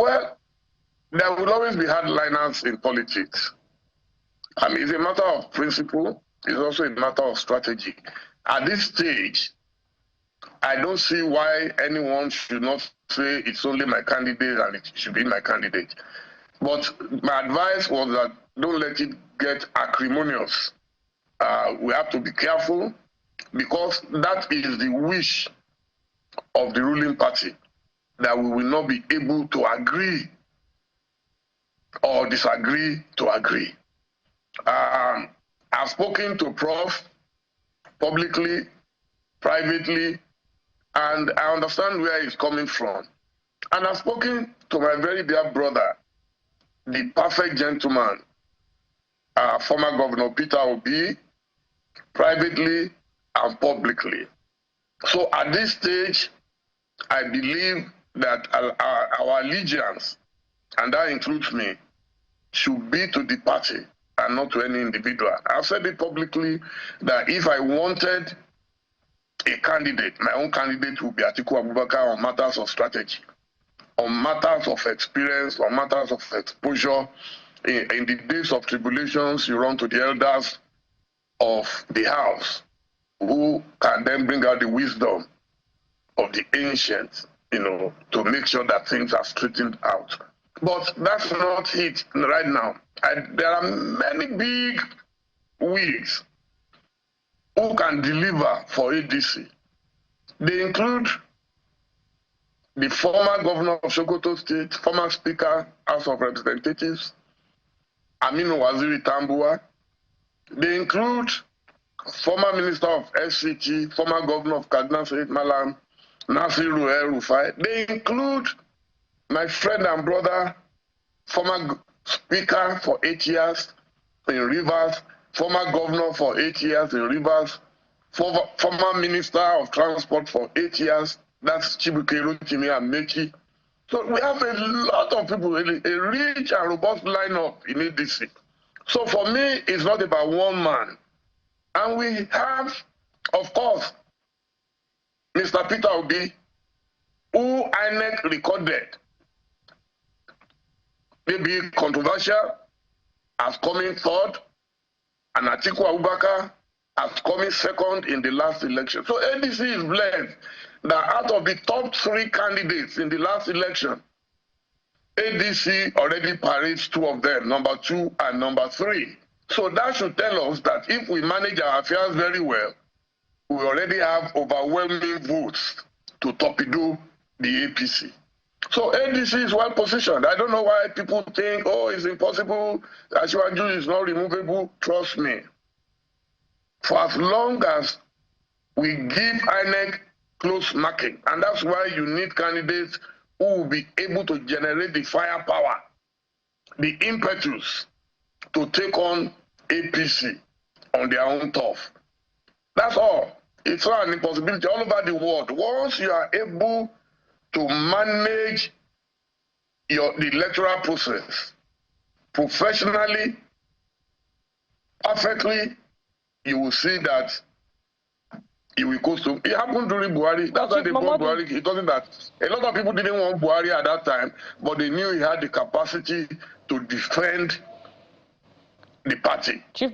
Well, there will always be hardliners in politics. It's a matter of principle. It's also a matter of strategy. At this stage, I don't see why anyone should not say it's only my candidate and it should be my candidate. But my advice was that don't let it get acrimonious. We have to be careful because that is the wish of the ruling party, that we will not be able to agree or disagree to agree. I've spoken to Prof publicly, privately, and I understand where he's coming from. And I've spoken to my very dear brother, the perfect gentleman, former Governor Peter Obi, privately and publicly. So at this stage, I believe that our allegiance, and that includes me, should be to the party and not to any individual. I've said it publicly that if I wanted a candidate, my own candidate would be Atiku Abubakar on matters of strategy, on matters of experience, on matters of exposure. In the days of tribulations, you run to the elders of the house who can then bring out the wisdom of the ancients, to make sure that things are straightened out. But that's not it right now. There are many big wigs who can deliver for ADC. They include the former governor of Sokoto State, former Speaker, House of Representatives, Aminu Waziri Tambuwa. They include former Minister of FCT, former governor of Kaduna State, Malam Nasiru El-Rufai. They include my friend and brother, former Speaker for 8 years in Rivers, former governor for 8 years in Rivers, former Minister of Transport for 8 years, that's Chibuke Rotimi Amechi. So we have a lot of people, a rich and robust lineup in ADC. So for me, it's not about one man. And we have, of course, Mr. Peter Obi, who INEC recorded, maybe controversial, as coming third, and Atiku Abubakar as coming second in the last election. So ADC is blessed that out of the top 3 candidates in the last election, ADC already parades 2 of them, number 2 and number 3. So that should tell us that if we manage our affairs very well, we already have overwhelming votes to torpedo the APC. So ADC is well positioned. I don't know why people think, oh, it's impossible, Asiwaju is not removable. Trust me. For as long as we give INEC close marking, and that's why you need candidates who will be able to generate the firepower, the impetus to take on APC on their own turf. That's all. It's not an impossibility all over the world. Once you are able to manage the electoral process professionally, perfectly, you will see that it will go to. It happened during Buhari. That's why they brought Buhari. It wasn't that a lot of people didn't want Buhari at that time, but they knew he had the capacity to defend the party. Chief